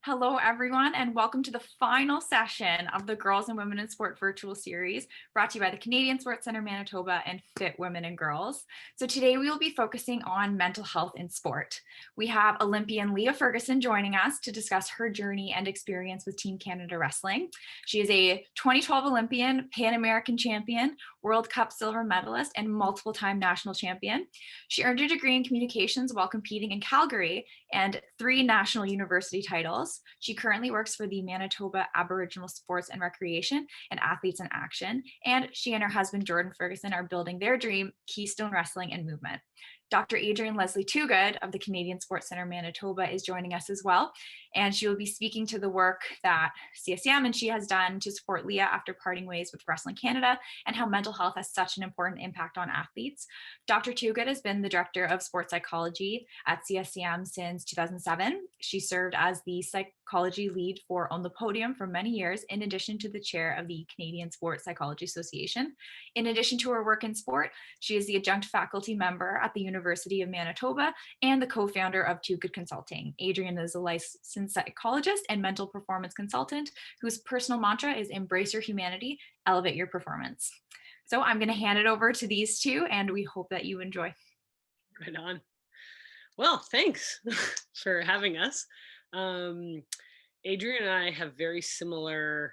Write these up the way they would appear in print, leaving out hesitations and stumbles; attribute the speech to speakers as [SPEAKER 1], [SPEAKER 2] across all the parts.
[SPEAKER 1] Hello, everyone, and welcome to the final session of the Girls and Women in Sport virtual series brought to you by the Canadian Sport Centre Manitoba and Fit Women and Girls. So today we will be focusing on mental health in sport. We have Olympian Leah Ferguson joining us to discuss her journey and experience with Team Canada Wrestling. She is a 2012 Olympian, Pan American champion, World Cup silver medalist, and multiple-time national champion. She earned her degree in communications while competing in Calgary and 3 national university titles. She currently works for the Manitoba Aboriginal Sports and Recreation and Athletes in Action, and she and her husband Jordan Ferguson are building their dream, Keystone Wrestling and Movement. Dr. Adrienne Leslie-Toogood of the Canadian Sport Centre Manitoba is joining us as well, and she will be speaking to the work that CSM and she has done to support Leah after parting ways with Wrestling Canada and how mental health has such an important impact on athletes. Dr. Toogood has been the Director of Sports Psychology at CSCM since 2007. She served as the psychology lead for On the Podium for many years, in addition to the chair of the Canadian Sport Psychology Association. In addition to her work in sport, she is the adjunct faculty member at the University of Manitoba and the co-founder of Toogood Consulting. Adrienne is a licensed psychologist and mental performance consultant whose personal mantra is embrace your humanity, elevate your performance. So I'm going to hand it over to these two, and we hope that you enjoy.
[SPEAKER 2] Right on. Well, thanks for having us. Adrienne and I have very similar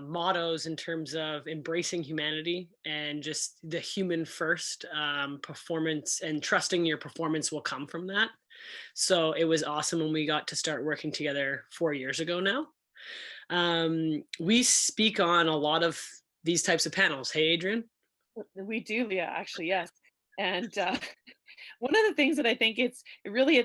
[SPEAKER 2] mottos in terms of embracing humanity and just the human first performance, and trusting your performance will come from that. So it was awesome when we got to start working together 4 years ago now. We speak on a lot of these types of panels. Hey, Adrienne?
[SPEAKER 3] We do, Leah, actually, yes. And one of the things that I think it's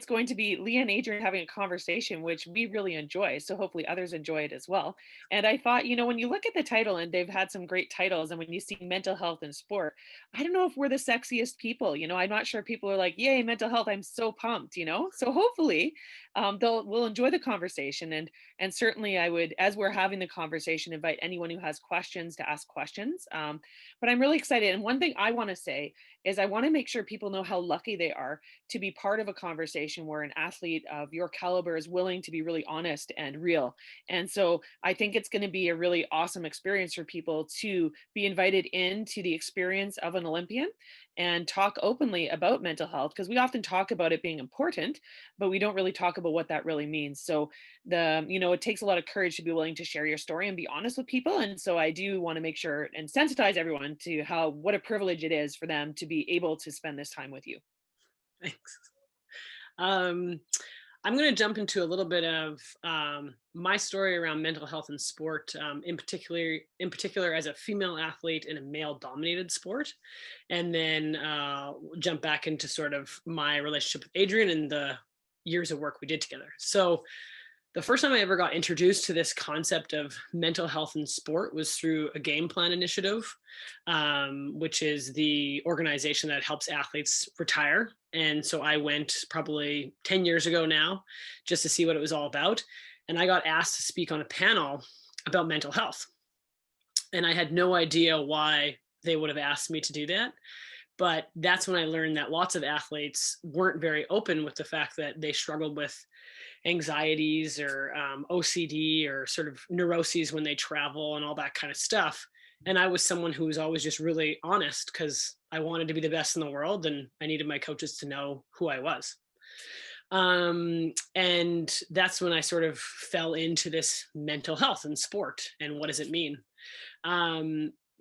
[SPEAKER 3] going to be Leah and Adrienne having a conversation, which we really enjoy. So hopefully others enjoy it as well. And I thought, when you look at the title, and they've had some great titles, and when you see mental health in sport, I don't know if we're the sexiest people. I'm not sure people are like, yay, mental health. I'm so pumped, So hopefully we'll enjoy the conversation. And certainly I would, as we're having the conversation, invite anyone who has questions to ask questions. But I'm really excited. And one thing I want to say is I want to make sure people know how lucky they are to be part of a conversation where an athlete of your caliber is willing to be really honest and real. And so I think it's going to be a really awesome experience for people to be invited into the experience of an Olympian and talk openly about mental health, because we often talk about it being important, but we don't really talk about what that really means. So it takes a lot of courage to be willing to share your story and be honest with people. And so I do want to make sure and sensitize everyone to what a privilege it is for them to be able to spend this time with you.
[SPEAKER 2] Thanks. I'm going to jump into a little bit of my story around mental health and sport, in particular as a female athlete in a male-dominated sport, and then jump back into sort of my relationship with Adrienne and the years of work we did together. So the first time I ever got introduced to this concept of mental health in sport was through a game plan initiative, which is the organization that helps athletes retire. And so I went probably 10 years ago now, just to see what it was all about. And I got asked to speak on a panel about mental health. And I had no idea why they would have asked me to do that. But that's when I learned that lots of athletes weren't very open with the fact that they struggled with anxieties or OCD or sort of neuroses when they travel and all that kind of stuff. And I was someone who was always just really honest because I wanted to be the best in the world and I needed my coaches to know who I was. And that's when I sort of fell into this mental health and sport and what does it mean?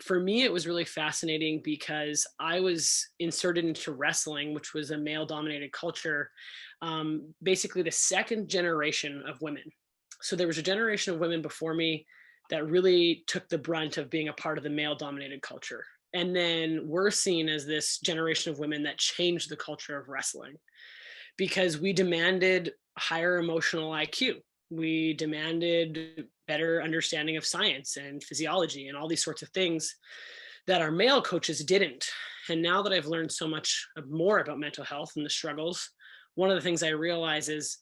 [SPEAKER 2] For me, it was really fascinating because I was inserted into wrestling, which was a male-dominated culture, basically the second generation of women. So there was a generation of women before me that really took the brunt of being a part of the male-dominated culture. And then we're seen as this generation of women that changed the culture of wrestling because we demanded higher emotional IQ. We demanded better understanding of science and physiology and all these sorts of things that our male coaches didn't. And now that I've learned so much more about mental health and the struggles, one of the things I realize is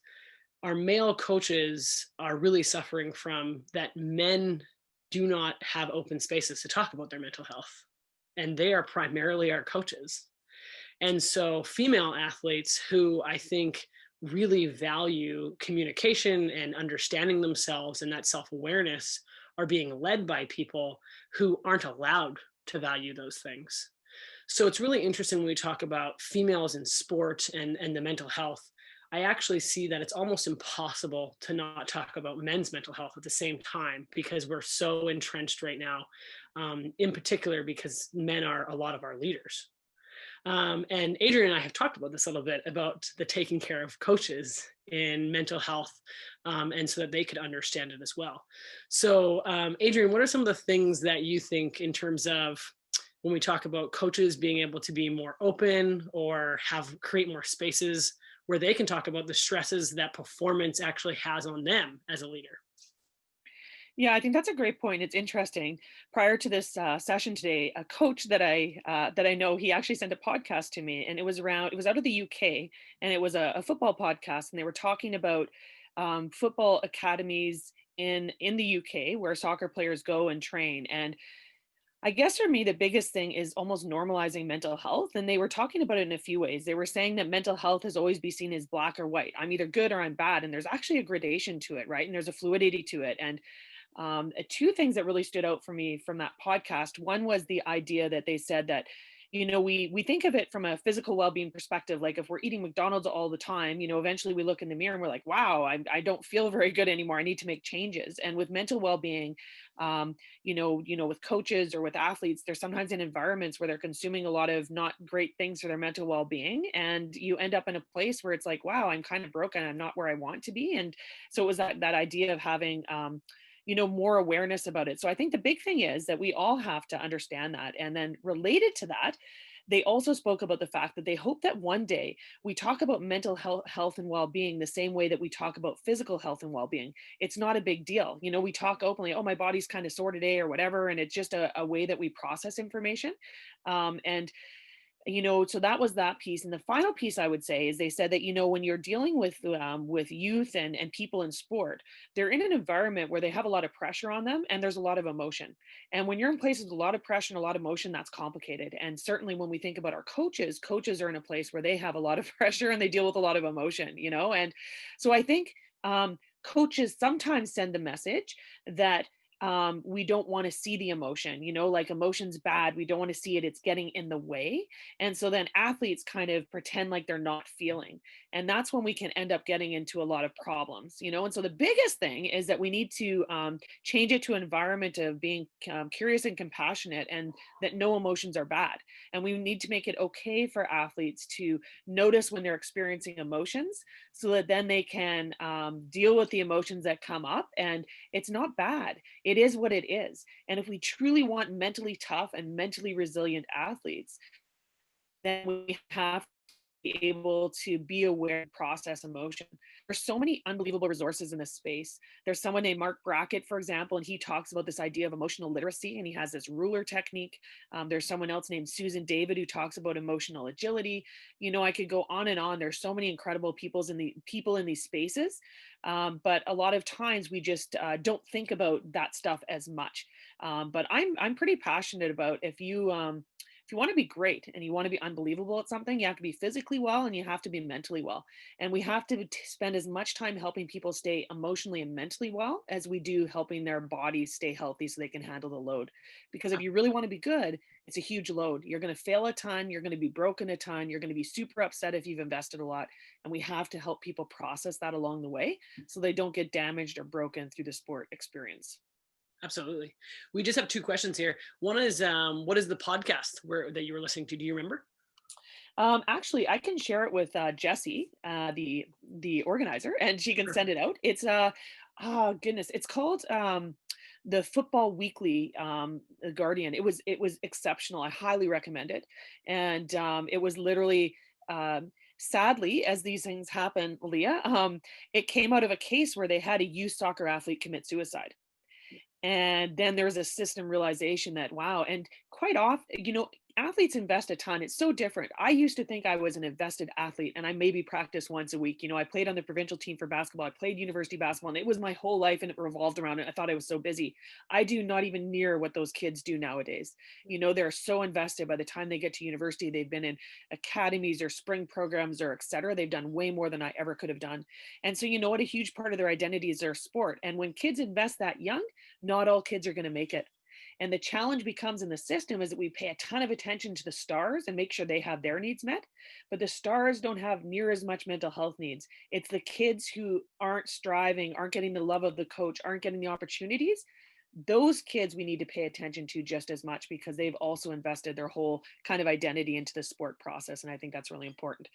[SPEAKER 2] our male coaches are really suffering from that men do not have open spaces to talk about their mental health. And they are primarily our coaches. And so female athletes who I think really value communication and understanding themselves and that self-awareness are being led by people who aren't allowed to value those things. So it's really interesting when we talk about females in sport and the mental health. I actually see that it's almost impossible to not talk about men's mental health at the same time because we're so entrenched right now, in particular because men are a lot of our leaders. And Adrienne and I have talked about this a little bit about the taking care of coaches in mental health, and so that they could understand it as well. So, Adrienne, what are some of the things that you think in terms of when we talk about coaches being able to be more open or create more spaces where they can talk about the stresses that performance actually has on them as a leader?
[SPEAKER 3] Yeah, I think that's a great point. It's interesting. Prior to this session today, a coach that I know, he actually sent a podcast to me, and it was out of the UK, and it was a football podcast, and they were talking about football academies in the UK where soccer players go and train. And I guess for me, the biggest thing is almost normalizing mental health. And they were talking about it in a few ways. They were saying that mental health has always be seen as black or white. I'm either good or I'm bad. And there's actually a gradation to it, right? And there's a fluidity to it. And two things that really stood out for me from that podcast. One was the idea that they said that, we think of it from a physical well-being perspective. Like if we're eating McDonald's all the time, eventually we look in the mirror and we're like, wow, I don't feel very good anymore. I need to make changes. And with mental well-being, with coaches or with athletes, they're sometimes in environments where they're consuming a lot of not great things for their mental well-being. And you end up in a place where it's like, wow, I'm kind of broken. I'm not where I want to be. And so it was that idea of having, more awareness about it. So I think the big thing is that we all have to understand that. And then related to that, they also spoke about the fact that they hope that one day we talk about mental health and well-being the same way that we talk about physical health and well-being. It's not a big deal. We talk openly, oh, my body's kind of sore today or whatever. And it's just a way that we process information. And so that was that piece. And the final piece I would say is they said that, when you're dealing with youth and people in sport, they're in an environment where they have a lot of pressure on them and there's a lot of emotion. And when you're in places with a lot of pressure and a lot of emotion, that's complicated. And certainly when we think about our coaches are in a place where they have a lot of pressure and they deal with a lot of emotion, and so I think coaches sometimes send the message that we don't want to see the emotion, like emotion's bad. We don't want to see it. It's getting in the way. And so then athletes kind of pretend like they're not feeling. And that's when we can end up getting into a lot of problems, And so the biggest thing is that we need to change it to an environment of being curious and compassionate, and that no emotions are bad. And we need to make it okay for athletes to notice when they're experiencing emotions so that then they can deal with the emotions that come up. And it's not bad. It is what it is. And if we truly want mentally tough and mentally resilient athletes, then we have to be able to be aware and process emotion. There's so many unbelievable resources in this space. There's someone named Mark Brackett, for example, and he talks about this idea of emotional literacy, and he has this ruler technique. There's someone else named Susan David who talks about emotional agility. I could go on and on. There's so many incredible people in these spaces. But a lot of times we just don't think about that stuff as much. But I'm pretty passionate about if you want to be great and you want to be unbelievable at something, you have to be physically well and you have to be mentally well. And we have to spend as much time helping people stay emotionally and mentally well as we do helping their bodies stay healthy so they can handle the load. Because if you really want to be good, it's a huge load. You're going to fail a ton. You're going to be broken a ton. You're going to be super upset if you've invested a lot. And we have to help people process that along the way so they don't get damaged or broken through the sport experience.
[SPEAKER 2] Absolutely. We just have two questions here. One is, what is the podcast that you were listening to? Do you remember?
[SPEAKER 3] Actually, I can share it with Jessie, the organizer, and she can send it out. It's oh goodness, it's called the Football Weekly, Guardian. It was exceptional. I highly recommend it. And it was literally. Sadly, as these things happen, Leah, it came out of a case where they had a youth soccer athlete commit suicide. And then there's a system realization that, wow. And quite often, athletes invest a ton. It's so different. I used to think I was an invested athlete and I maybe practiced once a week. I played on the provincial team for basketball. I played university basketball and it was my whole life and it revolved around it. I thought I was so busy. I do not even near what those kids do nowadays. They're so invested. By the time they get to university, they've been in academies or spring programs or et cetera. They've done way more than I ever could have done. And so, what a huge part of their identity is their sport. And when kids invest that young, not all kids are going to make it. And the challenge becomes in the system is that we pay a ton of attention to the stars and make sure they have their needs met. But the stars don't have near as much mental health needs. It's the kids who aren't striving, aren't getting the love of the coach, aren't getting the opportunities. Those kids we need to pay attention to just as much because they've also invested their whole kind of identity into the sport process. And I think that's really important.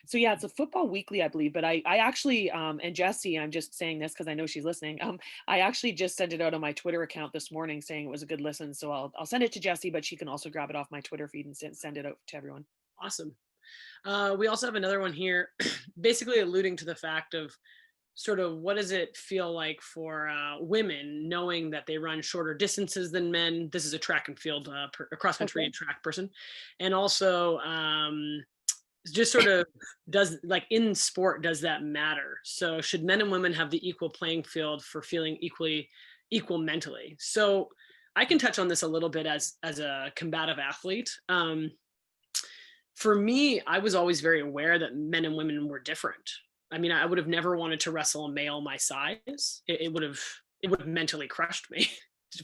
[SPEAKER 3] So yeah, it's a Football Weekly, I believe, but I actually, and Jessie, I'm just saying this because I know she's listening. I actually just sent it out on my Twitter account this morning saying it was a good listen. So I'll send it to Jessie, but she can also grab it off my Twitter feed and send it out to everyone.
[SPEAKER 2] Awesome. We also have another one here, basically alluding to the fact of sort of what does it feel like for women knowing that they run shorter distances than men. This is a track and field, a cross country and track person. And also just sort of does, like, in sport, does that matter? So should men and women have the equal playing field for feeling equal mentally? So I can touch on this a little bit as a combative athlete. For me, I was always very aware that men and women were different. I mean, I would have never wanted to wrestle a male my size. It would have mentally crushed me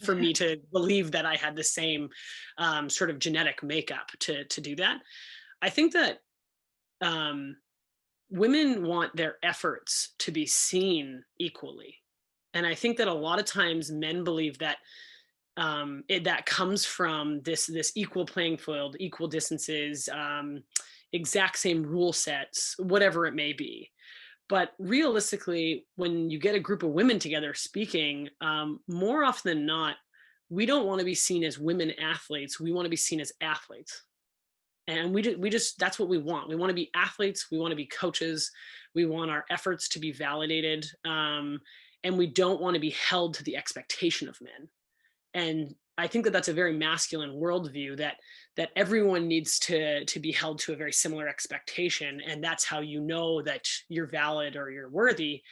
[SPEAKER 2] for me to believe that I had the same sort of genetic makeup to do that. I think that women want their efforts to be seen equally. And I think that a lot of times men believe that that comes from this equal playing field, equal distances, exact same rule sets, whatever it may be. But realistically, when you get a group of women together speaking, more often than not, we don't want to be seen as women athletes. We want to be seen as athletes. And we just that's what we want. We want to be athletes. We want to be coaches. We want our efforts to be validated. And we don't want to be held to the expectation of men. And I think that that's a very masculine worldview, that everyone needs to be held to a very similar expectation. And that's how you know that you're valid or you're worthy.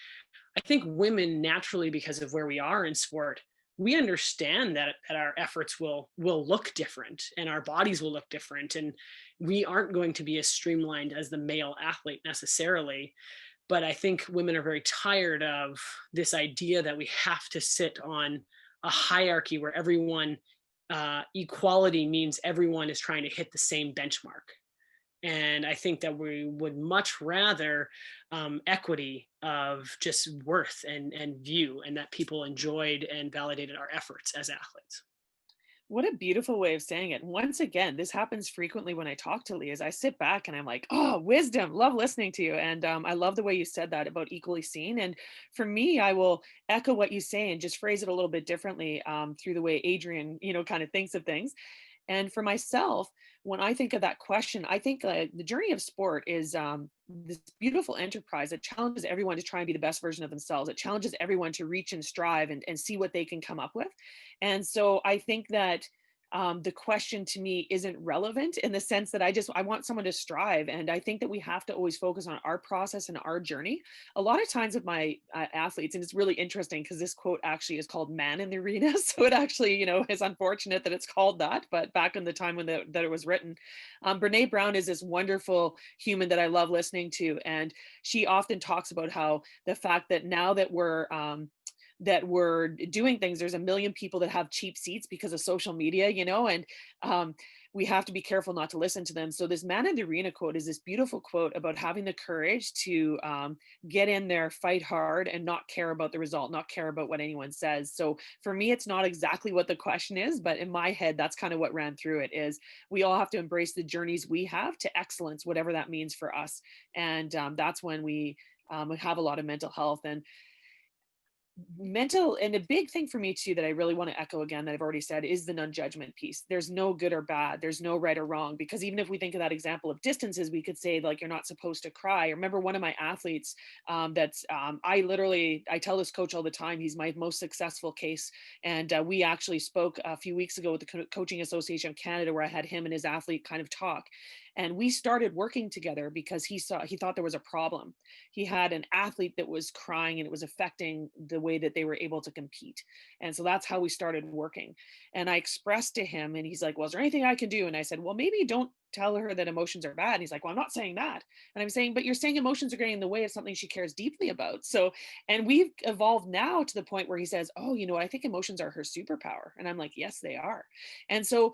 [SPEAKER 2] I think women naturally, because of where we are in sport, we understand that our efforts will look different and our bodies will look different. And we aren't going to be as streamlined as the male athlete necessarily. But I think women are very tired of this idea that we have to sit on a hierarchy where everyone, equality means everyone is trying to hit the same benchmark. And I think that we would much rather equity of just worth and view, and that people enjoyed and validated our efforts as athletes.
[SPEAKER 3] What a beautiful way of saying it. Once again, this happens frequently when I talk to Leah. Is I sit back and I'm like, oh, wisdom, love listening to you. And I love the way you said that about equally seen. And for me, I will echo what you say and just phrase it a little bit differently through the way Adrienne, kind of thinks of things. And for myself, when I think of that question, I think the journey of sport is this beautiful enterprise that challenges everyone to try and be the best version of themselves. It challenges everyone to reach and strive and see what they can come up with. And so I think that the question to me isn't relevant in the sense that I want someone to strive. And I think that we have to always focus on our process and our journey. A lot of times with my athletes, and it's really interesting because this quote actually is called "Man in the Arena." So it actually, is unfortunate that it's called that, but back in the time when that it was written, Brene Brown is this wonderful human that I love listening to. And she often talks about how the fact that now that we're doing things, there's a million people that have cheap seats because of social media, and we have to be careful not to listen to them. So this "Man in the Arena" quote is this beautiful quote about having the courage to get in there, fight hard, and not care about the result, not care about what anyone says. So for me, it's not exactly what the question is, but in my head, that's kind of what ran through it. Is we all have to embrace the journeys we have to excellence, whatever that means for us. And that's when we have a lot of mental health. And mental, and a big thing for me too that I really want to echo again that I've already said is the non-judgment piece. There's no good or bad, there's no right or wrong, because even if we think of that example of distances, we could say like you're not supposed to cry. I remember one of my athletes I tell this coach all the time, he's my most successful case, and we actually spoke a few weeks ago with the Coaching Association of Canada, where I had him and his athlete kind of talk, and we started working together because he thought there was a problem. He had an athlete that was crying and it was affecting the way that they were able to compete. And so that's how we started working. And I expressed to him, and he's like, well, is there anything I can do? And I said, well, maybe don't tell her that emotions are bad. And he's like, well, I'm not saying that. And I'm saying, but you're saying emotions are getting in the way of something she cares deeply about. So, and we've evolved now to the point where he says, oh, you know what, I think emotions are her superpower. And I'm like, yes, they are. And so,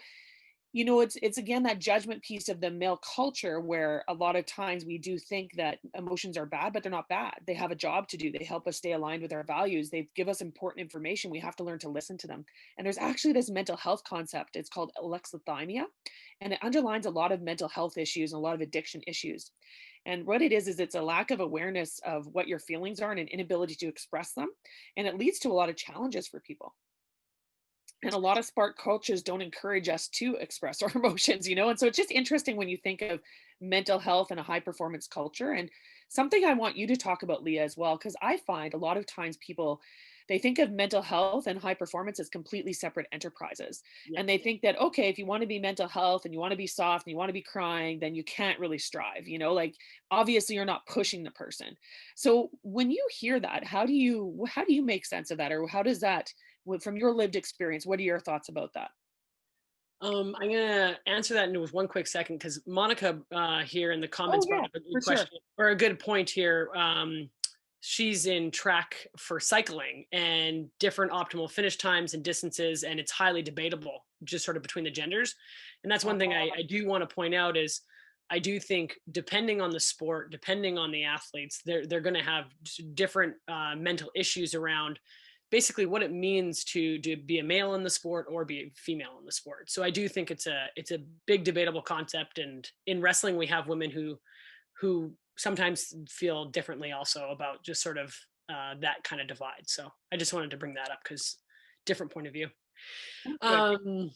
[SPEAKER 3] you know, it's again that judgment piece of the male culture, where a lot of times we do think that emotions are bad, but they're not bad. They have a job to do. They help us stay aligned with our values. They give us important information. We have to learn to listen to them. And there's actually this mental health concept. It's called alexithymia, and it underlines a lot of mental health issues and a lot of addiction issues. And what it is it's a lack of awareness of what your feelings are and an inability to express them. And it leads to a lot of challenges for people. And a lot of sport cultures don't encourage us to express our emotions, you know? And so it's just interesting when you think of mental health and a high performance culture. And something I want you to talk about, Leah, as well, because I find a lot of times people, they think of mental health and high performance as completely separate enterprises.
[SPEAKER 2] Yeah.
[SPEAKER 3] And they think that, okay, if you want to be mental health and you want to be soft and you want to be crying, then you can't really strive, you know, like obviously you're not pushing the person. So when you hear that, how do you make sense of that? Or how does that, from your lived experience, what are your thoughts about that?
[SPEAKER 2] I'm gonna answer that in with one quick second, because Monica here in the
[SPEAKER 3] Oh
[SPEAKER 2] comments brought
[SPEAKER 3] yeah,
[SPEAKER 2] up a good
[SPEAKER 3] for sure.
[SPEAKER 2] question or a good point here. She's in track for cycling and different optimal finish times and distances, and it's highly debatable just sort of between the genders. And that's one thing I do want to point out is I do think depending on the sport, depending on the athletes, they're going to have different mental issues around basically what it means to be a male in the sport or be a female in the sport. So I do think it's a big debatable concept. And in wrestling, we have women who sometimes feel differently also about just sort of that kind of divide. So I just wanted to bring that up because different point of view.
[SPEAKER 3] Good.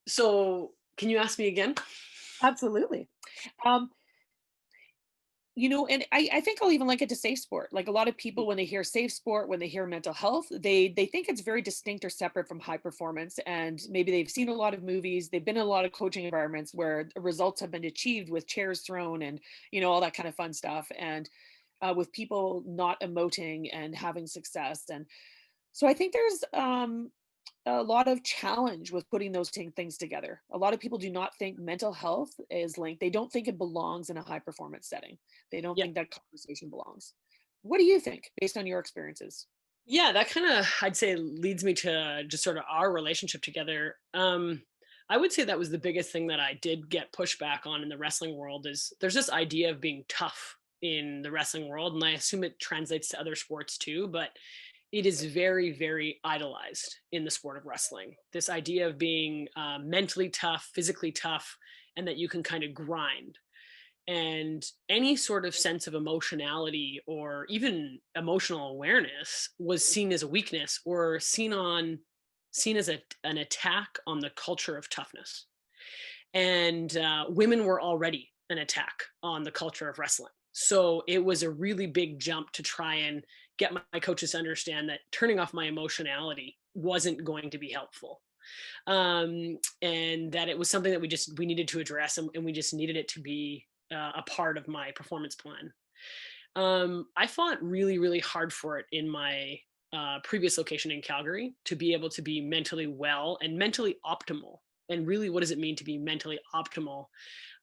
[SPEAKER 2] So can you ask me again?
[SPEAKER 3] Absolutely. Um, you know, and I think I'll even like it to safe sport. Like a lot of people, when they hear safe sport, when they hear mental health, they think it's very distinct or separate from high performance. And maybe they've seen a lot of movies, they've been in a lot of coaching environments where results have been achieved with chairs thrown and, you know, all that kind of fun stuff. And with people not emoting and having success. And so I think there's a lot of challenge with putting those things together. A lot of people do not think mental health is linked. They don't think it belongs in a high performance setting. They don't
[SPEAKER 2] Yeah.
[SPEAKER 3] think that conversation belongs. What do you think based on your experiences?
[SPEAKER 2] Yeah, that kind of, I'd say, leads me to just sort of our relationship together. I would say that was the biggest thing that I did get pushback on in the wrestling world is there's this idea of being tough in the wrestling world. And I assume it translates to other sports too, but it is very, very idolized in the sport of wrestling. This idea of being mentally tough, physically tough, and that you can kind of grind. And any sort of sense of emotionality or even emotional awareness was seen as a weakness or seen as an attack on the culture of toughness. And women were already an attack on the culture of wrestling. So it was a really big jump to try and get my coaches to understand that turning off my emotionality wasn't going to be helpful. And that it was something that we needed to address, and we just needed it to be a part of my performance plan. I fought really, really hard for it in my previous location in Calgary to be able to be mentally well and mentally optimal. And really, what does it mean to be mentally optimal?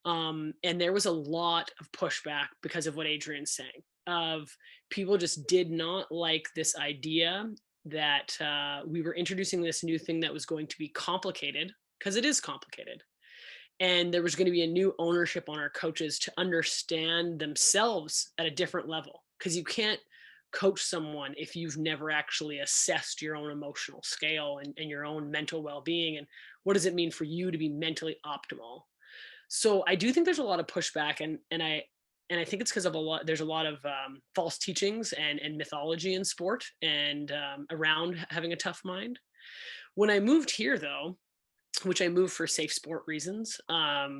[SPEAKER 2] And there was a lot of pushback because of what Adrienne's saying, of people just did not like this idea that we were introducing this new thing that was going to be complicated, because it is complicated. And there was going to be a new ownership on our coaches to understand themselves at a different level, because you can't coach someone if you've never actually assessed your own emotional scale and your own mental well-being, and what does it mean for you to be mentally optimal. So I do think there's a lot of pushback, and And I think it's because of there's a lot of false teachings and mythology in sport and around having a tough mind. When I moved here, though, which I moved for safe sport reasons,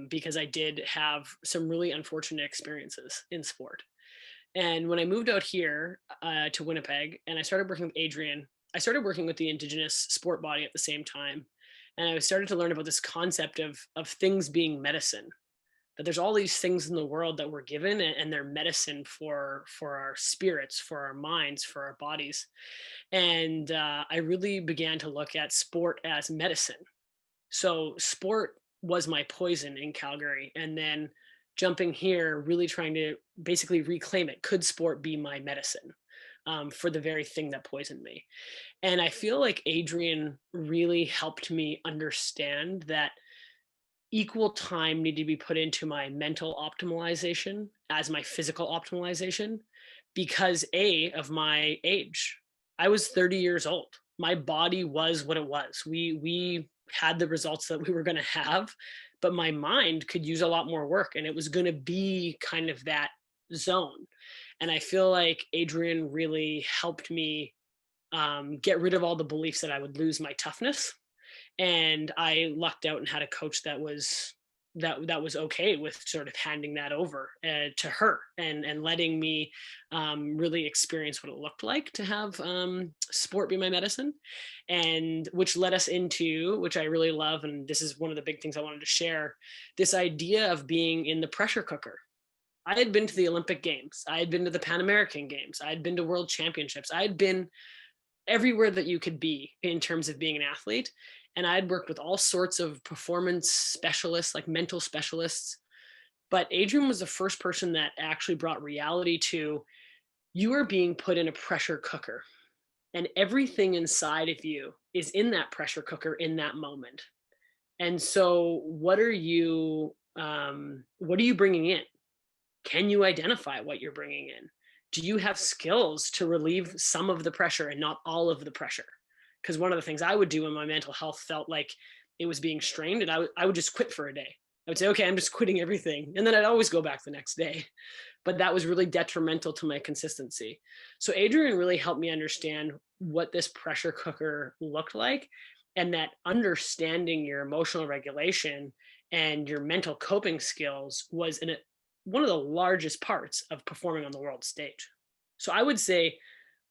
[SPEAKER 2] because I did have some really unfortunate experiences in sport. And when I moved out here to Winnipeg and I started working with Adrienne, I started working with the Indigenous sport body at the same time. And I started to learn about this concept of things being medicine, that there's all these things in the world that we're given and they're medicine for our spirits, for our minds, for our bodies. And I really began to look at sport as medicine. So sport was my poison in Calgary. And then jumping here, really trying to basically reclaim it. Could sport be my medicine for the very thing that poisoned me? And I feel like Adrienne really helped me understand that equal time needed to be put into my mental optimization as my physical optimization because of my age. I was 30 years old. My body was what it was. We had the results that we were going to have, but my mind could use a lot more work, and it was going to be kind of that zone. And I feel like Adrienne really helped me get rid of all the beliefs that I would lose my toughness. And I lucked out and had a coach that was okay with sort of handing that over to her and letting me really experience what it looked like to have sport be my medicine, and which led us into, which I really love, and this is one of the big things I wanted to share, this idea of being in the pressure cooker. I had been to the Olympic Games. I had been to the Pan American Games. I had been to World Championships. I had been everywhere that you could be in terms of being an athlete. And I'd worked with all sorts of performance specialists, like mental specialists. But Adrienne was the first person that actually brought reality to, you are being put in a pressure cooker. And everything inside of you is in that pressure cooker in that moment. And so what are you bringing in? Can you identify what you're bringing in? Do you have skills to relieve some of the pressure and not all of the pressure? Because one of the things I would do when my mental health felt like it was being strained, and I would just quit for a day. I would say, okay, I'm just quitting everything. And then I'd always go back the next day. But that was really detrimental to my consistency. So Adrienne really helped me understand what this pressure cooker looked like, and that understanding your emotional regulation and your mental coping skills was one of the largest parts of performing on the world stage. So I would say,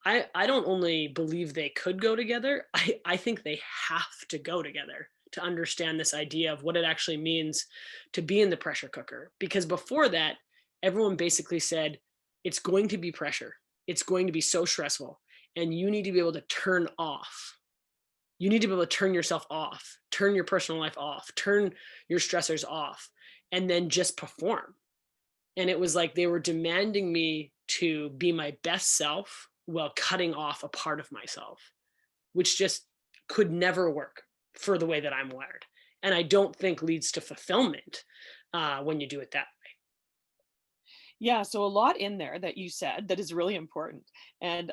[SPEAKER 2] I don't only believe they could go together, I think they have to go together to understand this idea of what it actually means to be in the pressure cooker. Because before that, everyone basically said, it's going to be pressure. It's going to be so stressful. And you need to be able to turn off. You need to be able to turn yourself off, turn your personal life off, turn your stressors off, and then just perform. And it was like they were demanding me to be my best self while cutting off a part of myself, which just could never work for the way that I'm wired. And I don't think leads to fulfillment when you do it that way.
[SPEAKER 3] Yeah, so a lot in there that you said that is really important. And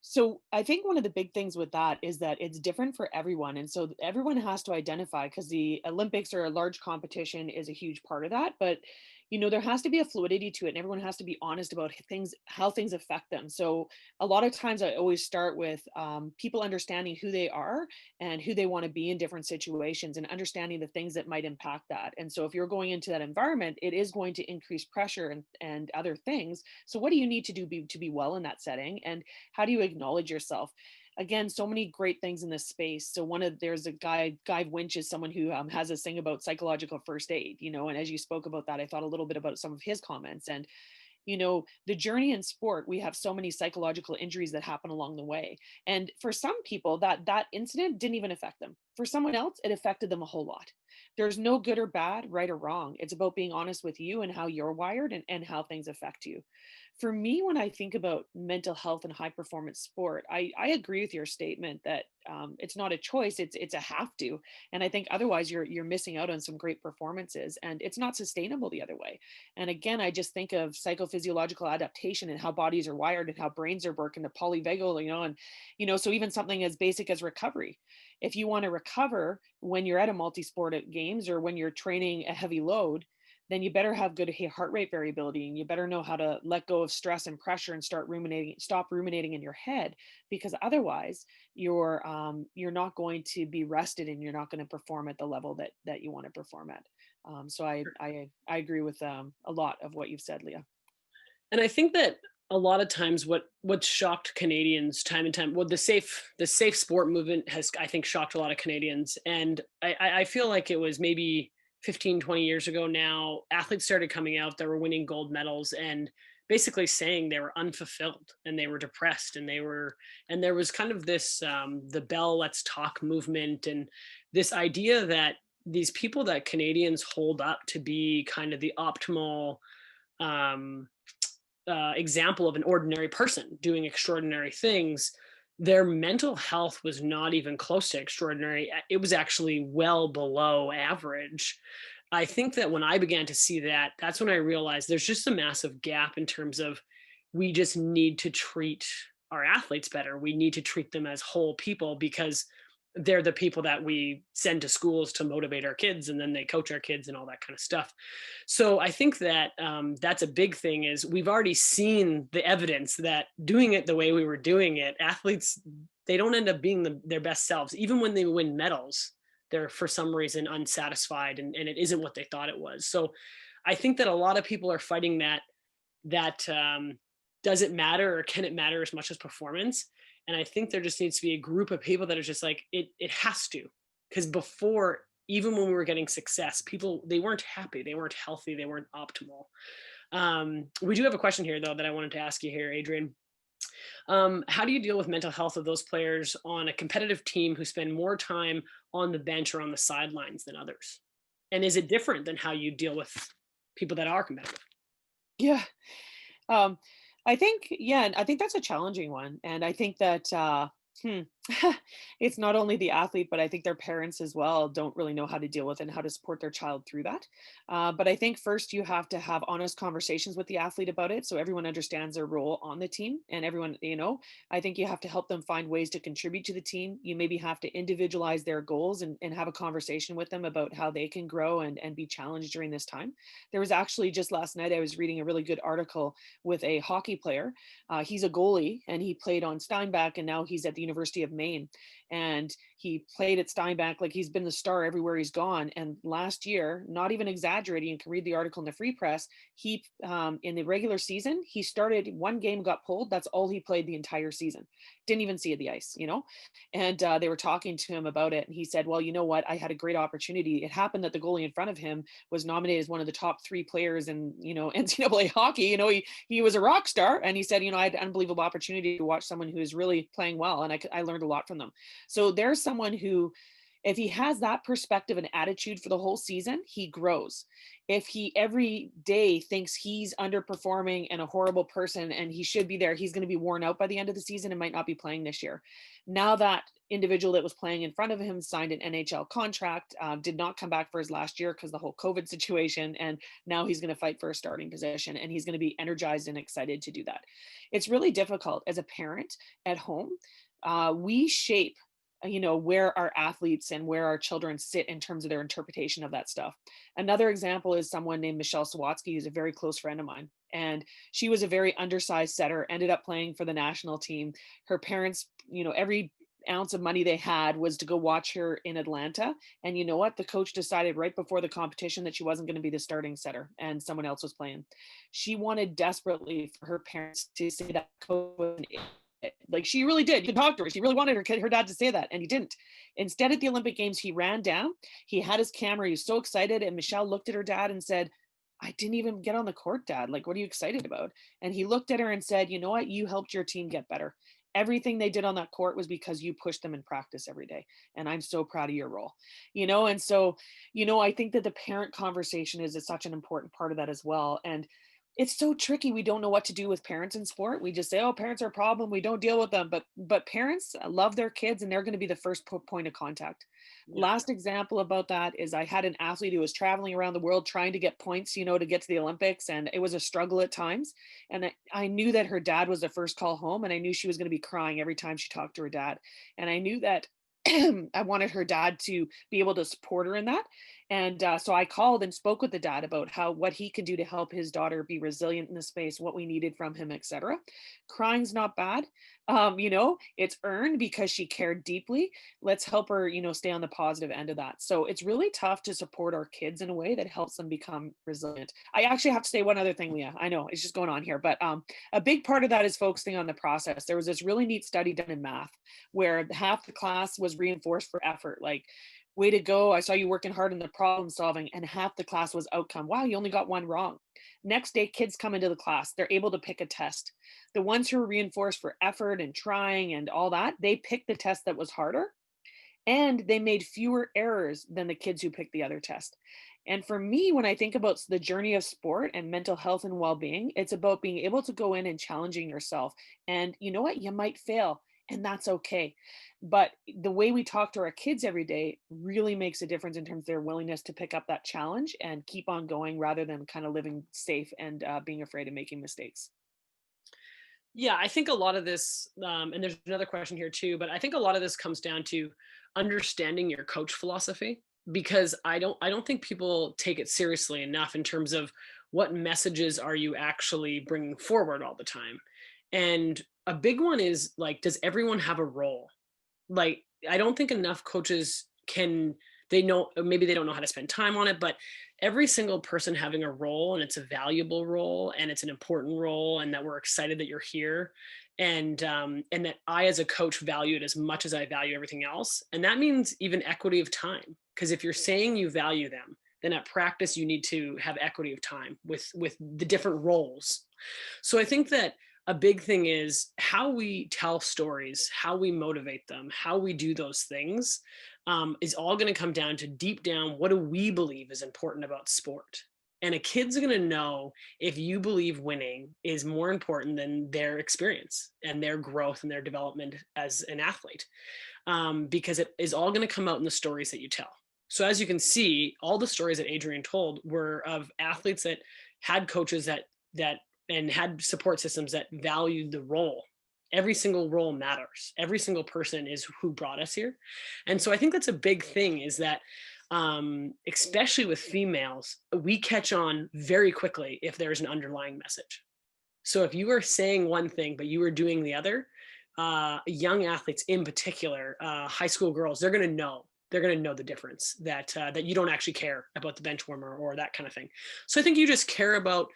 [SPEAKER 3] so I think one of the big things with that is that it's different for everyone. And so everyone has to identify, because the Olympics or a large competition is a huge part of that. But there has to be a fluidity to it, and everyone has to be honest about things, how things affect them. So a lot of times I always start with people understanding who they are and who they want to be in different situations, and understanding the things that might impact that. And so if you're going into that environment, it is going to increase pressure and other things. So what do you need to do to be well in that setting? And how do you acknowledge yourself? Again, so many great things in this space. So there's a guy Winch is someone who has this thing about psychological first aid, and as you spoke about that, I thought a little bit about some of his comments. And the journey in sport, we have so many psychological injuries that happen along the way. And for some people, that incident didn't even affect them. For someone else, it affected them a whole lot. There's no good or bad, right or wrong. It's about being honest with you and how you're wired, and how things affect you. For me, when I think about mental health and high performance sport, I agree with your statement that it's not a choice, it's a have to. And I think otherwise you're missing out on some great performances, and it's not sustainable the other way. And again, I just think of psychophysiological adaptation and how bodies are wired and how brains are working, the polyvagal, and so even something as basic as recovery. If you want to recover when you're at a multi-sport at games, or when you're training a heavy load, then you better have good heart rate variability, and you better know how to let go of stress and pressure and stop ruminating in your head, because otherwise you're not going to be rested, and you're not going to perform at the level that you want to perform at. So I agree with a lot of what you've said, Leah.
[SPEAKER 2] And I think that a lot of times what shocked Canadians time and time, well, the safe sport movement has, I think, shocked a lot of Canadians. And I feel like it was maybe 15, 20 years ago now, athletes started coming out that were winning gold medals and basically saying they were unfulfilled and they were depressed, and there was kind of this the Bell Let's Talk movement, and this idea that these people that Canadians hold up to be kind of the optimal um, example of an ordinary person doing extraordinary things, their mental health was not even close to extraordinary. It was actually well below average. I think that when I began to see that, that's when I realized there's just a massive gap in terms of, we just need to treat our athletes better. We need to treat them as whole people, because they're the people that we send to schools to motivate our kids, and then they coach our kids and all that kind of stuff. So I think that that's a big thing, is we've already seen the evidence that doing it the way we were doing it, athletes, they don't end up being their best selves. Even when they win medals, they're for some reason unsatisfied, and it isn't what they thought it was. So I think that a lot of people are fighting that does it matter, or can it matter as much as performance? And I think there just needs to be a group of people that are just like, it has to. Because before, even when we were getting success, people, they weren't happy, they weren't healthy, they weren't optimal. We do have a question here, though, that I wanted to ask you here, Adrienne. How do you deal with mental health of those players on a competitive team who spend more time on the bench or on the sidelines than others? And is it different than how you deal with people that are competitive?
[SPEAKER 3] Yeah. I think, and I think that's a challenging one. And I think that hmm, it's not only the athlete, but I think their parents as well don't really know how to deal with it and how to support their child through that. But I think first you have to have honest conversations with the athlete about it, so everyone understands their role on the team, and everyone, I think you have to help them find ways to contribute to the team. You maybe have to individualize their goals, and have a conversation with them about how they can grow and be challenged during this time. There was actually, just last night, I was reading a really good article with a hockey player. He's a goalie, and he played on Steinbach, and now he's at the University of Maine. And he played at Steinbach like he's been the star everywhere he's gone. And last year, not even exaggerating, you can read the article in the Free Press, he in the regular season, he started one game, got pulled. That's all he played the entire season. Didn't even see the ice, And they were talking to him about it, and he said, well, you know what? I had a great opportunity. It happened that the goalie in front of him was nominated as one of the top 3 players in, NCAA hockey. He was a rock star, and he said, I had an unbelievable opportunity to watch someone who is really playing well, and I learned a lot from them. So there's someone who, if he has that perspective and attitude for the whole season, he grows. If he every day thinks he's underperforming and a horrible person and he should be there, he's going to be worn out by the end of the season and might not be playing this year. Now that individual that was playing in front of him signed an NHL contract, did not come back for his last year because the whole COVID situation, and now he's going to fight for a starting position, and he's going to be energized and excited to do that. It's really difficult as a parent at home. We shape where our athletes and where our children sit in terms of their interpretation of that stuff. Another example is someone named Michelle Sawatsky, who's a very close friend of mine. And she was a very undersized setter, ended up playing for the national team. Her parents, every ounce of money they had was to go watch her in Atlanta. And you know what? The coach decided right before the competition that she wasn't going to be the starting setter and someone else was playing. She wanted desperately for her parents to say that coach was an idiot. Like, she really did. You can talk to her. She really wanted her dad to say that, and he didn't. Instead, at the Olympic Games, he ran down. He had his camera. He was so excited. And Michelle looked at her dad and said, I didn't even get on the court, Dad. Like, what are you excited about? And he looked at her and said, you know what? You helped your team get better. Everything they did on that court was because you pushed them in practice every day. And I'm so proud of your role, And so, I think that the parent conversation is such an important part of that as well. And it's so tricky. We don't know what to do with parents in sport. We just say, oh, parents are a problem, we don't deal with them. But parents love their kids, and they're going to be the first point of contact. Yeah. Last example about that is I had an athlete who was traveling around the world trying to get points, to get to the Olympics. And it was a struggle at times. And I knew that her dad was the first call home, and I knew she was going to be crying every time she talked to her dad. And I knew that I wanted her dad to be able to support her in that. And so I called and spoke with the dad about what he could do to help his daughter be resilient in the space, what we needed from him, etc. Crying's not bad. It's earned because she cared deeply. Let's help her, stay on the positive end of that. So it's really tough to support our kids in a way that helps them become resilient. I actually have to say one other thing, Leah. I know it's just going on here, but a big part of that is focusing on the process. There was this really neat study done in math where half the class was reinforced for effort, like, way to go, I saw you working hard in the problem solving, and half the class was outcome. Wow, you only got one wrong. Next day, kids come into the class, they're able to pick a test. The ones who were reinforced for effort and trying and all that, they picked the test that was harder, and they made fewer errors than the kids who picked the other test. And for me, when I think about the journey of sport and mental health and well-being, it's about being able to go in and challenging yourself. And you know what? You might fail, and that's okay. But the way we talk to our kids every day really makes a difference in terms of their willingness to pick up that challenge and keep on going rather than kind of living safe and being afraid of making mistakes.
[SPEAKER 2] Yeah, I think a lot of this, and there's another question here too, but I think a lot of this comes down to understanding your coach philosophy, because I don't think people take it seriously enough in terms of what messages are you actually bringing forward all the time. And a big one is like, does everyone have a role? Like, I don't think enough coaches can, they know, maybe they don't know how to spend time on it, but every single person having a role, and it's a valuable role and it's an important role, and that we're excited that you're here. And that I as a coach value it as much as I value everything else. And that means even equity of time, because if you're saying you value them, then at practice you need to have equity of time with the different roles. So I think that a big thing is how we tell stories, how we motivate them, how we do those things, is all going to come down to deep down, what do we believe is important about sport? And a kid's going to know if you believe winning is more important than their experience and their growth and their development as an athlete, because it is all going to come out in the stories that you tell. So as you can see, all the stories that Adrienne told were of athletes that had coaches that and had support systems that valued the role. Every single role matters. Every single person is who brought us here. And so I think that's a big thing, is that especially with females, we catch on very quickly if there's an underlying message. So if you are saying one thing, but you are doing the other, young athletes in particular, high school girls, they're going to know. They're going to know the difference, that you don't actually care about the bench warmer or that kind of thing. So I think you just care about,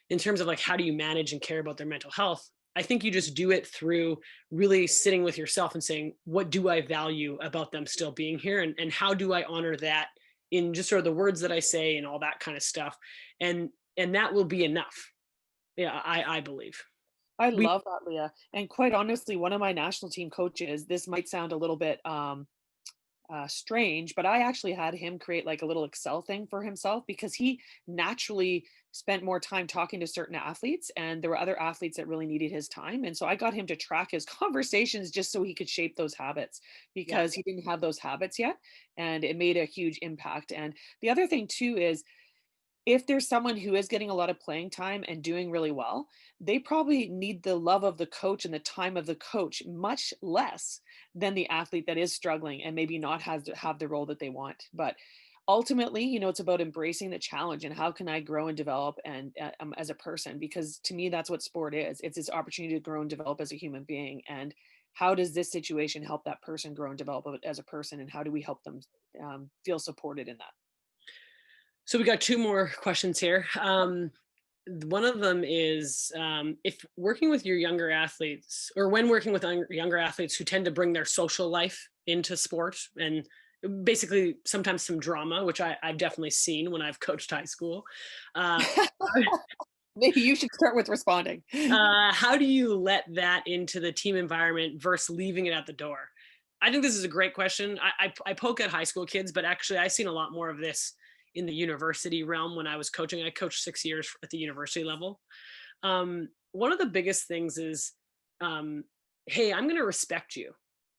[SPEAKER 2] in terms of like, how do you manage and care about their mental health? I think you just do it through really sitting with yourself and saying, what do I value about them still being here? And how do I honor that in just sort of the words that I say and all that kind of stuff. And that will be enough. Yeah, I believe.
[SPEAKER 3] I love that, Leah. And quite honestly, one of my national team coaches, this might sound a little bit strange, but I actually had him create like a little Excel thing for himself because he naturally spent more time talking to certain athletes, and there were other athletes that really needed his time. And so I got him to track his conversations just so he could shape those habits, because he didn't have those habits yet. And it made a huge impact. And the other thing too is, if there's someone who is getting a lot of playing time and doing really well, they probably need the love of the coach and the time of the coach much less than the athlete that is struggling and maybe not has to have the role that they want. But ultimately, it's about embracing the challenge and how can I grow and develop and as a person, because to me, that's what sport is. It's this opportunity to grow and develop as a human being. And how does this situation help that person grow and develop as a person? And how do we help them feel supported in that?
[SPEAKER 2] So we got two more questions here. One of them is, if working with your younger athletes, or when working with younger athletes who tend to bring their social life into sport, and basically sometimes some drama, which I've definitely seen when I've coached high school.
[SPEAKER 3] Maybe you should start with responding.
[SPEAKER 2] How do you let that into the team environment versus leaving it at the door? I think this is a great question. I poke at high school kids, but actually I've seen a lot more of this in the university realm when I was coaching. I coached 6 years at the university level. One of the biggest things is, hey, I'm going to respect you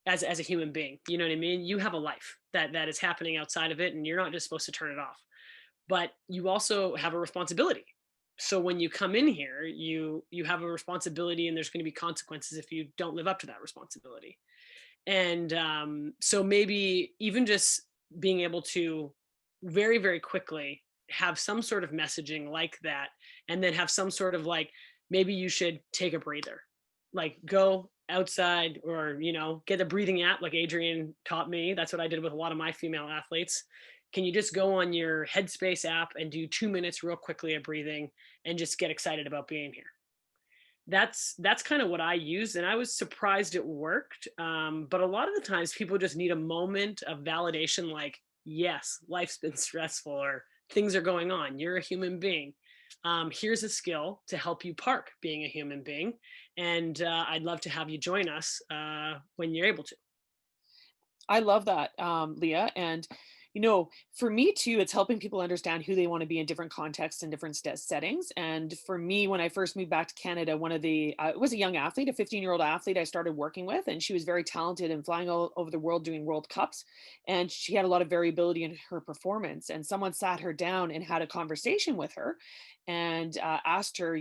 [SPEAKER 2] as a human being. You know what I mean? You have a life that is happening outside of it, and you're not just supposed to turn it off. But you also have a responsibility. So when you come in here, you have a responsibility, and there's going to be consequences if you don't live up to that responsibility. And so maybe even just being able to very, very quickly have some sort of messaging like that, and then have some sort of like, maybe you should take a breather, like go outside, or, get a breathing app like Adrienne taught me. That's what I did with a lot of my female athletes. Can you just go on your Headspace app and do 2 minutes real quickly of breathing and just get excited about being here? That's kind of what I used, and I was surprised it worked. But a lot of the times people just need a moment of validation, like, yes, life's been stressful, or things are going on. You're a human being. Here's a skill to help you park being a human being. And I'd love to have you join us when you're able to.
[SPEAKER 3] I love that, Leah. And, for me too, it's helping people understand who they want to be in different contexts and different settings. And for me, when I first moved back to Canada, one of the, it was a young athlete, a 15-year-old athlete I started working with, and she was very talented and flying all over the world doing World Cups. And she had a lot of variability in her performance. And someone sat her down and had a conversation with her and asked her,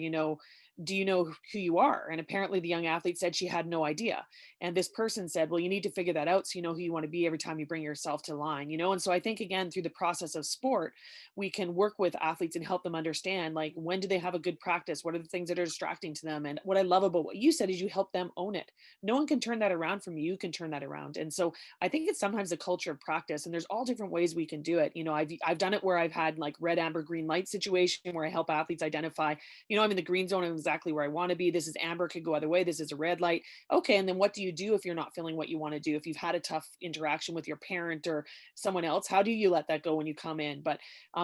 [SPEAKER 3] do you know who you are? And apparently the young athlete said she had no idea. And this person said, well, you need to figure that out so you know who you want to be every time you bring yourself to line, And so I think, again, through the process of sport, we can work with athletes and help them understand, like, when do they have a good practice? What are the things that are distracting to them? And what I love about what you said is you help them own it. No one can turn that around from you. You can turn that around. And so I think it's sometimes a culture of practice, and there's all different ways we can do it. I've done it where I've had like red, amber, green light situation where I help athletes identify, I'm in the green zone. I'm exactly where I want to be. This is amber, could go either way. This is a red light. Okay. And then what do you do if you're not feeling what you want to do? If you've had a tough interaction with your parent or someone else, how do you let that go when you come in? But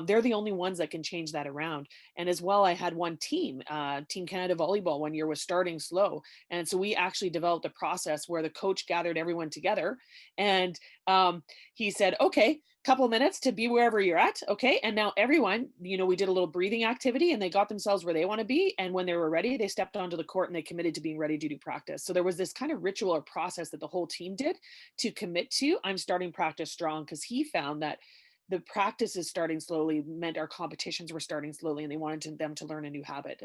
[SPEAKER 3] they're the only ones that can change that around. And as well, I had one team, Team Canada Volleyball one year was starting slow. And so we actually developed a process where the coach gathered everyone together and he said, okay, couple of minutes to be wherever you're at. Okay. And now everyone, we did a little breathing activity and they got themselves where they want to be. And when they were ready, they stepped onto the court and they committed to being ready to do practice. So there was this kind of ritual or process that the whole team did to commit to, I'm starting practice strong, because he found that the practices starting slowly meant our competitions were starting slowly, and they wanted them to learn a new habit.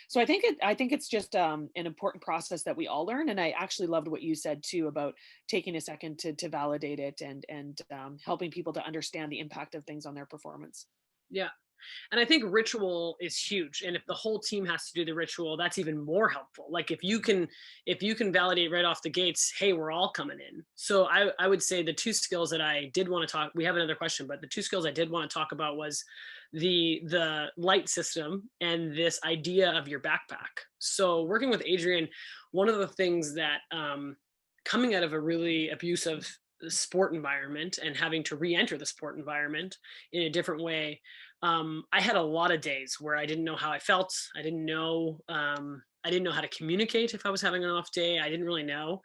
[SPEAKER 3] So I think it's just an important process that we all learn. And I actually loved what you said too about taking a second to validate it and helping people to understand the impact of things on their performance.
[SPEAKER 2] Yeah. And I think ritual is huge. And if the whole team has to do the ritual, that's even more helpful. Like if you can validate right off the gates, hey, we're all coming in. So I would say the two skills that I did want to talk, we have another question, but the two skills I did want to talk about was the light system and this idea of your backpack. So working with Adrienne, one of the things that coming out of a really abusive sport environment and having to re-enter the sport environment in a different way, I had a lot of days where I didn't know how I felt. I didn't know how to communicate if I was having an off day. I didn't really know.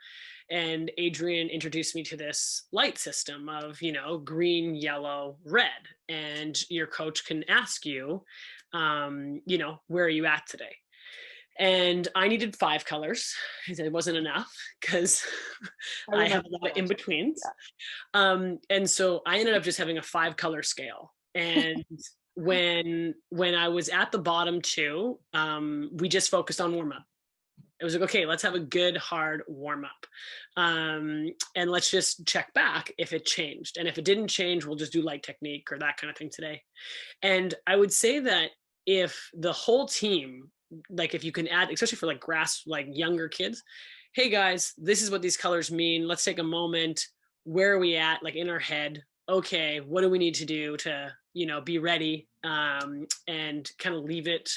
[SPEAKER 2] And Adrienne introduced me to this light system of, green, yellow, red. And your coach can ask you, where are you at today? And I needed 5 colors. It wasn't enough because I have a lot of in-betweens. Yeah. And so I ended up just having a 5-color scale. And when I was at the bottom 2, we just focused on warm up. It was like, okay, let's have a good hard warm up. And let's just check back if it changed. And if it didn't change, we'll just do light technique or that kind of thing today. And I would say that if the whole team, like if you can add, especially for like younger kids, hey guys, this is what these colors mean. Let's take a moment. Where are we at? Like in our head, okay, what do we need to do to, be ready, and kind of leave it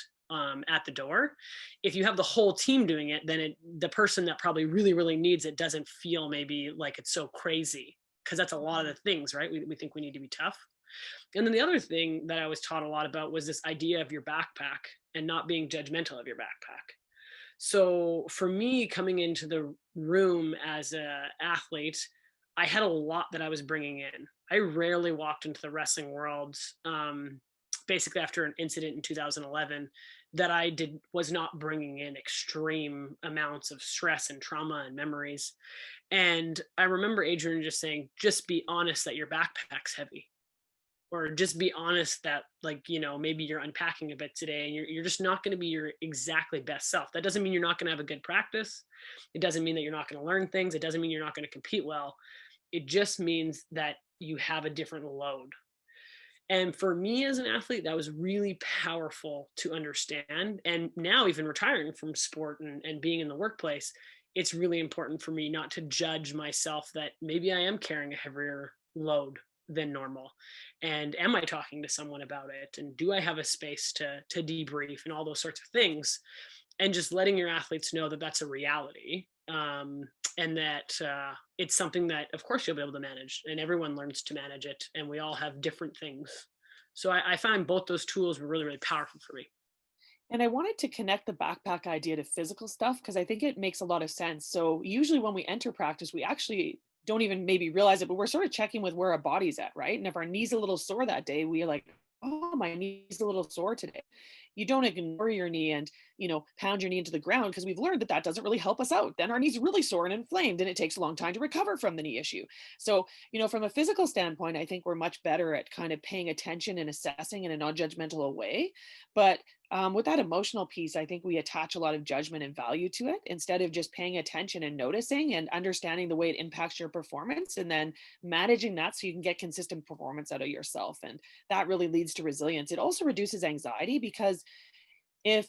[SPEAKER 2] at the door. If you have the whole team doing it, then the person that probably really, really needs it doesn't feel maybe like it's so crazy, because that's a lot of the things, right? We think we need to be tough. And then the other thing that I was taught a lot about was this idea of your backpack and not being judgmental of your backpack. So for me, coming into the room as an athlete, I had a lot that I was bringing in. I rarely walked into the wrestling world, basically after an incident in 2011, that I was not bringing in extreme amounts of stress and trauma and memories. And I remember Adrienne just saying, just be honest that your backpack's heavy. Or just be honest that, maybe you're unpacking a bit today and you're just not going to be your exactly best self. That doesn't mean you're not going to have a good practice. It doesn't mean that you're not going to learn things. It doesn't mean you're not going to compete well. It just means that you have a different load. And for me as an athlete, that was really powerful to understand. And now, even retiring from sport and being in the workplace, it's really important for me not to judge myself that maybe I am carrying a heavier load than normal. And am I talking to someone about it? And do I have a space to debrief and all those sorts of things? And just letting your athletes know that that's a reality. And that it's something that, of course, you'll be able to manage, and everyone learns to manage it, and we all have different things. So I find both those tools were really, really powerful for me.
[SPEAKER 3] And I wanted to connect the backpack idea to physical stuff because I think it makes a lot of sense. So usually when we enter practice, we actually don't even maybe realize it, but we're sort of checking with where our body's at, right? And if our knee's a little sore that day, we like, oh, my knee's a little sore today. You don't ignore your knee and, pound your knee into the ground because we've learned that that doesn't really help us out. Then our knee's really sore and inflamed and it takes a long time to recover from the knee issue. So, from a physical standpoint, I think we're much better at kind of paying attention and assessing in a non-judgmental way. But with that emotional piece, I think we attach a lot of judgment and value to it instead of just paying attention and noticing and understanding the way it impacts your performance and then managing that so you can get consistent performance out of yourself. And that really leads to resilience. It also reduces anxiety because if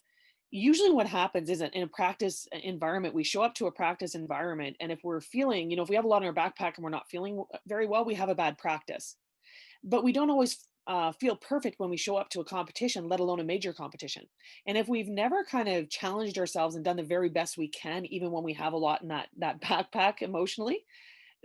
[SPEAKER 3] usually what happens is in a practice environment, we show up to a practice environment. And if we're feeling, if we have a lot in our backpack and we're not feeling very well, we have a bad practice. But we don't always feel perfect when we show up to a competition, let alone a major competition. And if we've never kind of challenged ourselves and done the very best we can, even when we have a lot in that backpack emotionally,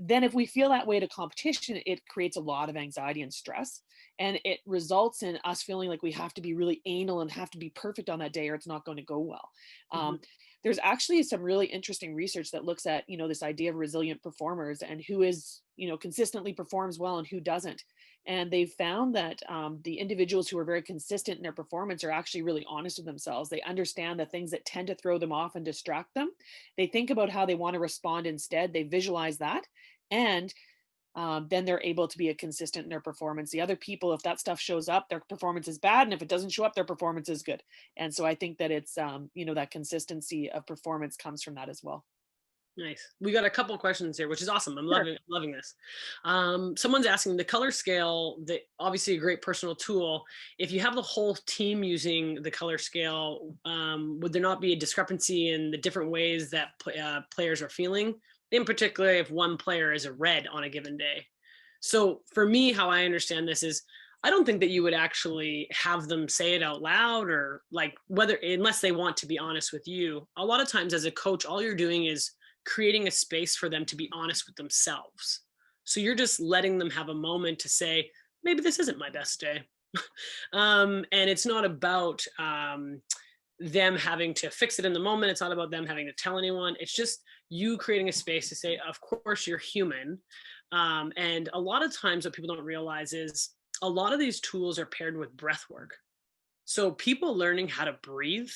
[SPEAKER 3] then if we feel that way at a competition, it creates a lot of anxiety and stress. And it results in us feeling like we have to be really anal and have to be perfect on that day or it's not going to go well.
[SPEAKER 2] Mm-hmm.
[SPEAKER 3] There's actually some really interesting research that looks at, this idea of resilient performers and who is, consistently performs well and who doesn't. And they found that the individuals who are very consistent in their performance are actually really honest with themselves. They understand the things that tend to throw them off and distract them. They think about how they want to respond instead. They visualize that. And then they're able to be consistent in their performance. The other people, if that stuff shows up, their performance is bad. And if it doesn't show up, their performance is good. And so I think that it's, that consistency of performance comes from that as well.
[SPEAKER 2] Nice. We got a couple of questions here, which is awesome. I'm
[SPEAKER 3] Sure.
[SPEAKER 2] loving this. Someone's asking the color scale, obviously a great personal tool. If you have the whole team using the color scale, would there not be a discrepancy in the different ways that players are feeling? In particular, if one player is a red on a given day. So for me, how I understand this is I don't think that you would actually have them say it out loud or unless they want to be honest with you. A lot of times as a coach, all you're doing is creating a space for them to be honest with themselves. So you're just letting them have a moment to say, maybe this isn't my best day. And it's not about them having to fix it in the moment. It's not about them having to tell anyone. It's just you creating a space to say, of course, you're human. And a lot of times what people don't realize is a lot of these tools are paired with breath work. So people learning how to breathe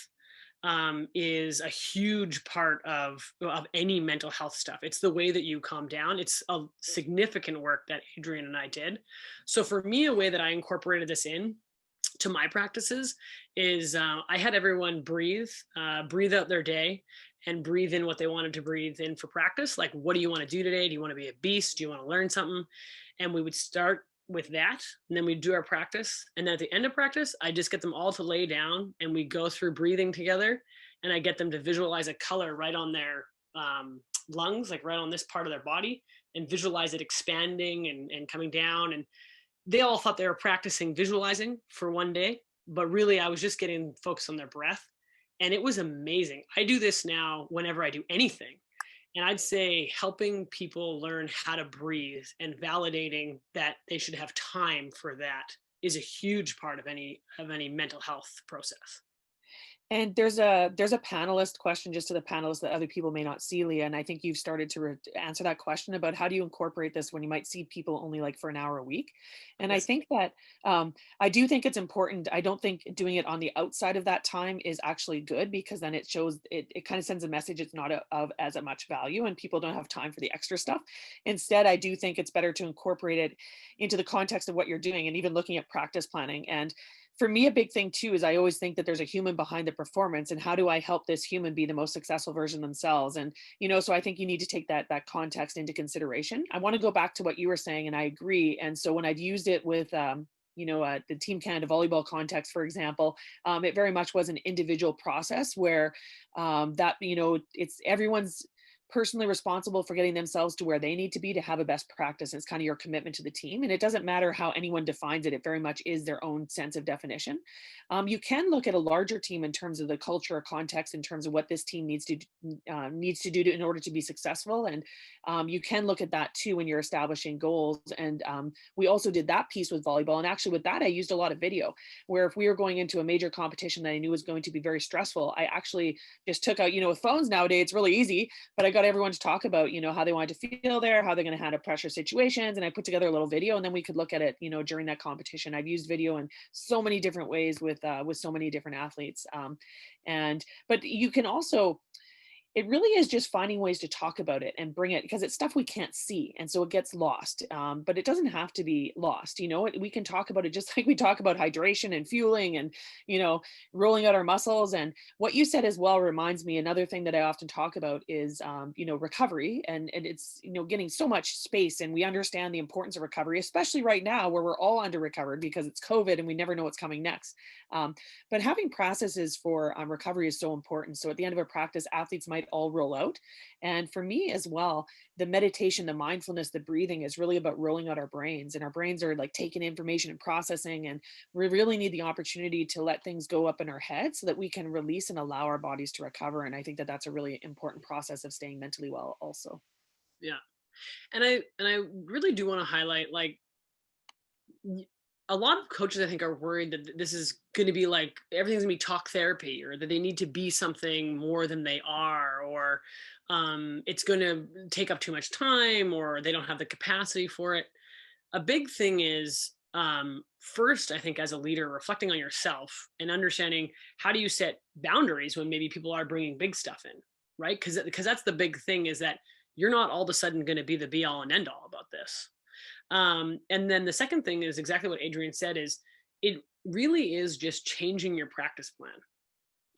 [SPEAKER 2] is a huge part of any mental health stuff. It's the way that you calm down. It's a significant work that Adrienne and I did. So for me, a way that I incorporated this in to my practices is I had everyone breathe out their day and breathe in what they wanted to breathe in for practice. Like, what do you want to do today? Do you want to be a beast? Do you want to learn something? And we would start with that, and then we do our practice. And then at the end of practice, I just get them all to lay down and we go through breathing together. And I get them to visualize a color right on their lungs, like right on this part of their body, and visualize it expanding and coming down. And they all thought they were practicing visualizing for one day, but really I was just getting focused on their breath. And it was amazing. I do this now whenever I do anything. And I'd say helping people learn how to breathe and validating that they should have time for that is a huge part of any mental health process.
[SPEAKER 3] And there's a panelist question just to the panelists that other people may not see, Leah. And I think you've started to answer that question about how do you incorporate this when you might see people only like for an hour a week. And yes. I think that I do think it's important. I don't think doing it on the outside of that time is actually good because then it shows it kind of sends a message it's not of as much value and people don't have time for the extra stuff. Instead, I do think it's better to incorporate it into the context of what you're doing and even looking at practice planning. And for me, a big thing too is I always think that there's a human behind the performance and how do I help this human be the most successful version themselves? And, so I think you need to take that context into consideration. I want to go back to what you were saying and I agree. And so when I've used it with the Team Canada volleyball context, for example, it very much was an individual process where it's everyone's personally responsible for getting themselves to where they need to be to have a best practice. And it's kind of your commitment to the team. And it doesn't matter how anyone defines it. It very much is their own sense of definition. You can look at a larger team in terms of the culture or context, in terms of what this team needs to do in order to be successful. And you can look at that too when you're establishing goals. And we also did that piece with volleyball. And actually with that, I used a lot of video, where if we were going into a major competition that I knew was going to be very stressful, I actually just took out, with phones nowadays, it's really easy, but I got everyone to talk about, how they wanted to feel there, how they're going to handle pressure situations. And I put together a little video, and then we could look at it, during that competition. I've used video in so many different ways with so many different athletes. But you can also, it really is just finding ways to talk about it and bring it, because it's stuff we can't see. And so it gets lost, but it doesn't have to be lost. We can talk about it just like we talk about hydration and fueling and, rolling out our muscles. And what you said as well reminds me, another thing that I often talk about is, recovery. And it's, getting so much space, and we understand the importance of recovery, especially right now where we're all under recovered because it's COVID and we never know what's coming next. But having processes for recovery is so important. So at the end of a practice, athletes might all roll out. And for me as well, the meditation, the mindfulness, the breathing is really about rolling out our brains, and our brains are like taking information and processing. And we really need the opportunity to let things go up in our head so that we can release and allow our bodies to recover. And I think that that's a really important process of staying mentally well also.
[SPEAKER 2] Yeah. And I really do want to highlight, like, a lot of coaches, I think, are worried that this is going to be like everything's going to be talk therapy, or that they need to be something more than they are, or it's going to take up too much time, or they don't have the capacity for it. A big thing is, first, I think, as a leader, reflecting on yourself and understanding how do you set boundaries when maybe people are bringing big stuff in, right? Because that's the big thing, is that you're not all of a sudden going to be the be all and end all about this. And then the second thing is exactly what Adrienne said, is it really is just changing your practice plan.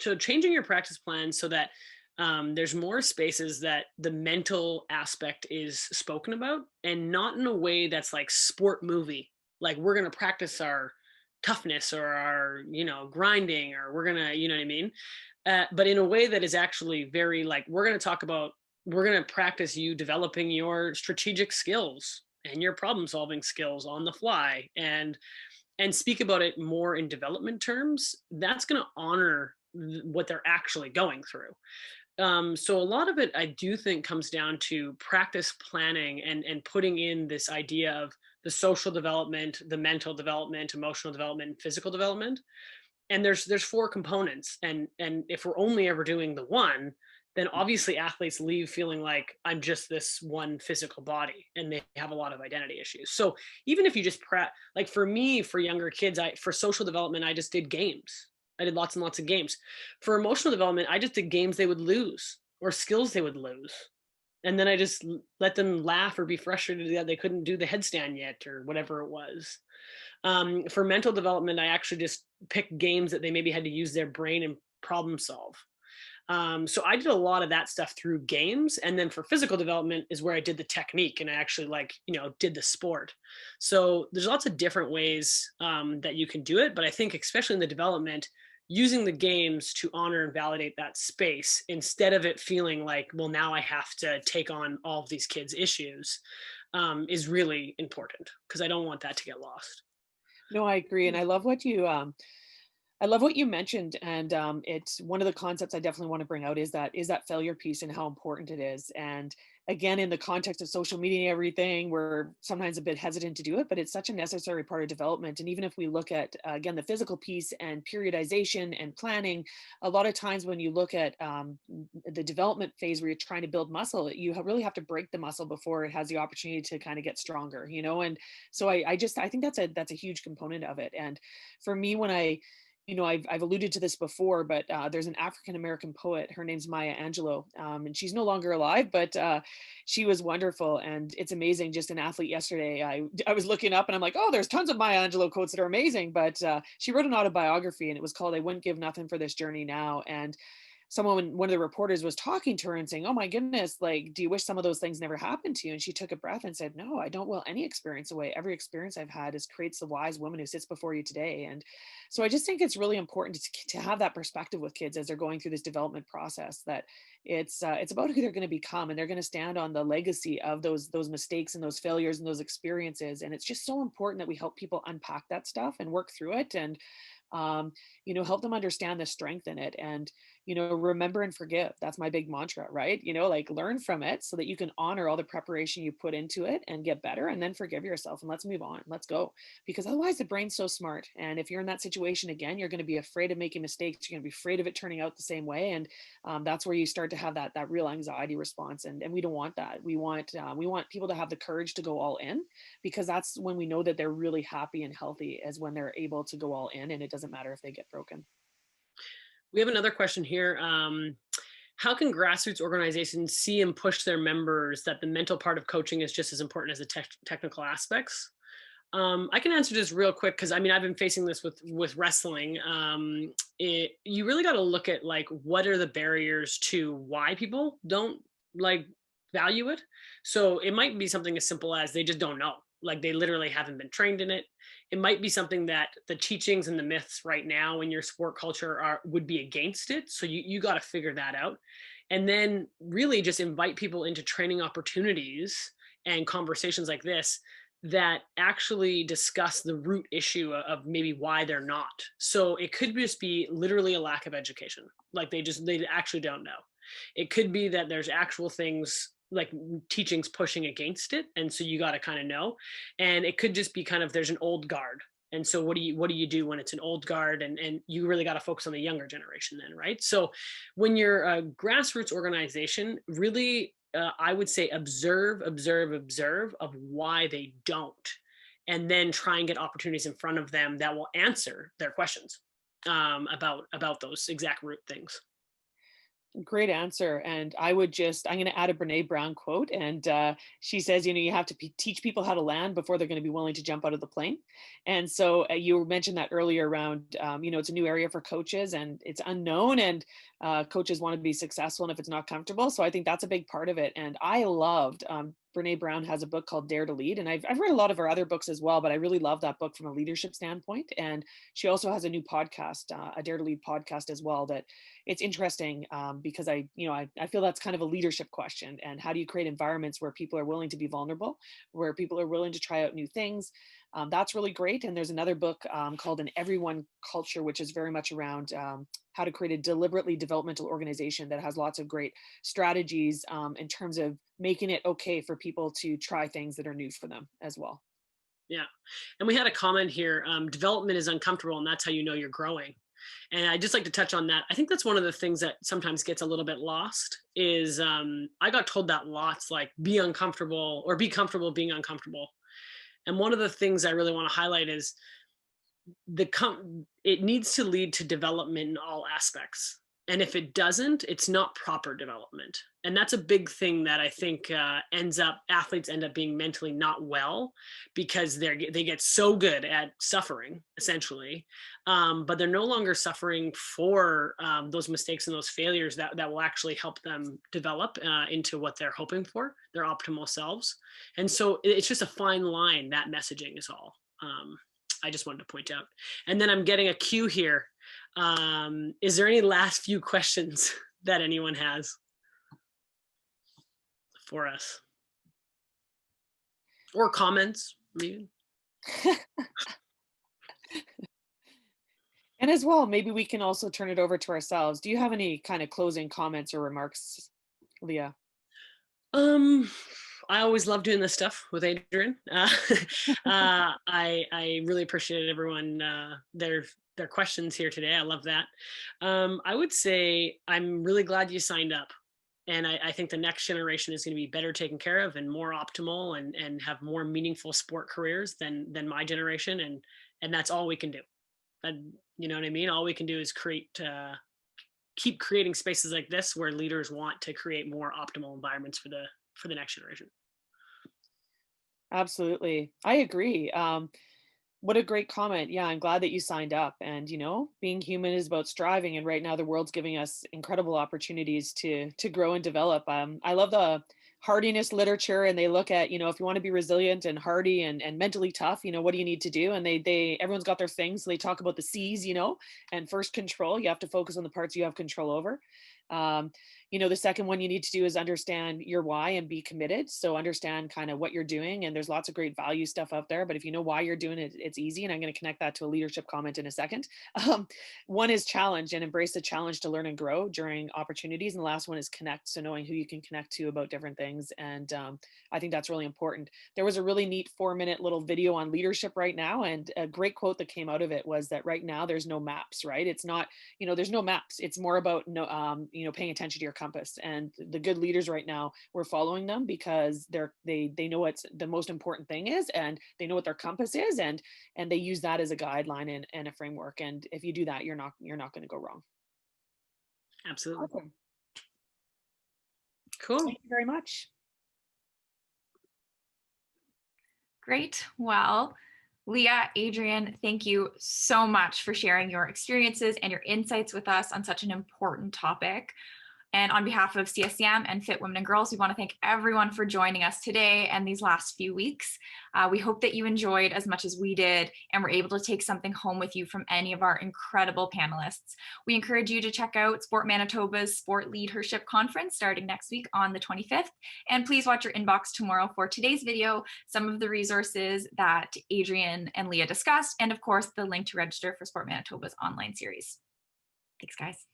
[SPEAKER 2] So changing your practice plan so that there's more spaces that the mental aspect is spoken about, and not in a way that's like sport movie. Like, we're going to practice our toughness or our, grinding, or we're going to, you know what I mean? But in a way that is actually very like, we're going to practice you developing your strategic skills and your problem solving skills on the fly, and speak about it more in development terms. That's going to honor what they're actually going through. So a lot of it, I do think, comes down to practice planning and putting in this idea of the social development, the mental development, emotional development, and physical development. And there's 4 components. And if we're only ever doing the one, then obviously athletes leave feeling like, I'm just this one physical body, and they have a lot of identity issues. So even if you just like for me, for younger kids, for social development, I just did games. I did lots and lots of games. For emotional development, I just did games they would lose, or skills they would lose. And then I just let them laugh or be frustrated that they couldn't do the headstand yet, or whatever it was. For mental development, I actually just picked games that they maybe had to use their brain and problem solve. So I did a lot of that stuff through games. And then for physical development is where I did the technique, and I actually did the sport. So there's lots of different ways that you can do it. But I think especially in the development, using the games to honor and validate that space, instead of it feeling like, well, now I have to take on all of these kids' issues, is really important, because I don't want that to get lost.
[SPEAKER 3] No, I agree. And I love what you mentioned. And it's one of the concepts I definitely want to bring out is that failure piece and how important it is. And again, in the context of social media and everything, we're sometimes a bit hesitant to do it, but it's such a necessary part of development. And even if we look at, again, the physical piece and periodization and planning, a lot of times when you look at the development phase where you're trying to build muscle, you really have to break the muscle before it has the opportunity to kind of get stronger, And so I think that's a huge component of it. And for me, when I've alluded to this before, but there's an African-American poet. Her name's Maya Angelou, and she's no longer alive, but she was wonderful. And it's amazing. Just an athlete yesterday, I was looking up and I'm like, oh, there's tons of Maya Angelou quotes that are amazing. But she wrote an autobiography, and it was called "I Wouldn't Give Nothing for This Journey Now." And one of the reporters was talking to her and saying, "Oh my goodness, like, do you wish some of those things never happened to you?" And she took a breath and said, "No, I don't will any experience away. Every experience I've had is creates the wise woman who sits before you today." And so I just think it's really important to have that perspective with kids as they're going through this development process, that it's about who they're going to become, and they're going to stand on the legacy of those mistakes and those failures and those experiences. And it's just so important that we help people unpack that stuff and work through it, and help them understand the strength in it. And remember and forgive. That's my big mantra, right? Like, learn from it so that you can honor all the preparation you put into it and get better, and then forgive yourself and let's move on. Let's go. Because otherwise the brain's so smart. And if you're in that situation again, you're going to be afraid of making mistakes. You're going to be afraid of it turning out the same way. And that's where you start to have that real anxiety response. And we don't want that. We want people to have the courage to go all in, because that's when we know that they're really happy and healthy, as when they're able to go all in, and it doesn't matter if they get broken.
[SPEAKER 2] We have another question here. How can grassroots organizations see and push their members that the mental part of coaching is just as important as the technical aspects? I can answer this real quick, because I've been facing this with wrestling. You really got to look at, like, what are the barriers to why people don't value it. So it might be something as simple as they just don't know. Like, they literally haven't been trained in it. It might be something that the teachings and the myths right now in your sport culture would be against it. So you got to figure that out. And then really just invite people into training opportunities and conversations like this that actually discuss the root issue of maybe why they're not. So it could just be literally a lack of education. Like, they actually don't know. It could be that there's actual things like teachings pushing against it, and so you got to kind of know. And it could just be kind of, there's an old guard, and so what do you do when it's an old guard, and you really got to focus on the younger generation then, right? So when you're a grassroots organization, really I would say observe of why they don't, and then try and get opportunities in front of them that will answer their questions about those exact root things.
[SPEAKER 3] Great answer. And I'm going to add a Brene Brown quote. And she says, you have to teach people how to land before they're going to be willing to jump out of the plane. And so you mentioned that earlier around, it's a new area for coaches, and it's unknown, and coaches want to be successful, and if it's not comfortable. So I think that's a big part of it. And I loved, Brene Brown has a book called Dare to Lead, and I've read a lot of her other books as well, but I really love that book from a leadership standpoint. And she also has a new podcast, a Dare to Lead podcast as well, that it's interesting because I feel that's kind of a leadership question. And how do you create environments where people are willing to be vulnerable, where people are willing to try out new things? That's really great. And there's another book called An Everyone Culture, which is very much around how to create a deliberately developmental organization that has lots of great strategies in terms of making it okay for people to try things that are new for them as well.
[SPEAKER 2] Yeah. And we had a comment here, development is uncomfortable, and that's how you know you're growing. And I just like to touch on that. I think that's one of the things that sometimes gets a little bit lost is I got told that lots, like, be uncomfortable or be comfortable being uncomfortable. And one of the things I really want to highlight is it needs to lead to development in all aspects. And if it doesn't, it's not proper development. And that's a big thing that I think athletes end up being mentally not well, because they get so good at suffering, essentially, but they're no longer suffering for those mistakes and those failures that will actually help them develop into what they're hoping for, their optimal selves. And so it's just a fine line. That messaging is all. I just wanted to point out. And then I'm getting a cue here. Is there any last few questions that anyone has for us? Or comments, maybe?
[SPEAKER 3] And as well, maybe we can also turn it over to ourselves. Do you have any kind of closing comments or remarks, Leah?
[SPEAKER 2] I always love doing this stuff with Adrienne. I really appreciated everyone, their questions here today. I love that. I would say I'm really glad you signed up. And I think the next generation is going to be better taken care of and more optimal and have more meaningful sport careers than my generation. And that's all we can do. And you know what I mean? All we can do is keep creating spaces like this where leaders want to create more optimal environments for the next generation.
[SPEAKER 3] Absolutely. I agree. What a great comment. Yeah, I'm glad that you signed up. And being human is about striving. And right now, the world's giving us incredible opportunities to grow and develop. I love the hardiness literature, and they look at if you want to be resilient and hardy and mentally tough, what do you need to do? And they everyone's got their things. So they talk about the C's, and first control. You have to focus on the parts you have control over. Um, the second one you need to do is understand your why and be committed. So understand kind of what you're doing. And there's lots of great value stuff out there, but if you know why you're doing it, it's easy. And I'm going to connect that to a leadership comment in a second. One is challenge and embrace the challenge to learn and grow during opportunities. And the last one is connect. So knowing who you can connect to about different things. And I think that's really important. There was a really neat 4-minute little video on leadership right now. And a great quote that came out of it was that right now there's no maps, right? It's not, there's no maps. It's more about, paying attention to your compass. And the good leaders right now, we're following them because they know what the most important thing is, and they know what their compass is, and they use that as a guideline and a framework. And if you do that, you're not going to go wrong.
[SPEAKER 2] Absolutely.
[SPEAKER 3] Awesome.
[SPEAKER 2] Cool.
[SPEAKER 3] Thank you very much.
[SPEAKER 1] Great. Well, Leah, Adrienne, thank you so much for sharing your experiences and your insights with us on such an important topic. And on behalf of CSCM and Fit Women and Girls, we want to thank everyone for joining us today and these last few weeks. We hope that you enjoyed as much as we did and were able to take something home with you from any of our incredible panelists. We encourage you to check out Sport Manitoba's Sport Leadership Conference starting next week on the 25th. And please watch your inbox tomorrow for today's video, some of the resources that Adrienne and Leah discussed, and of course, the link to register for Sport Manitoba's online series. Thanks, guys.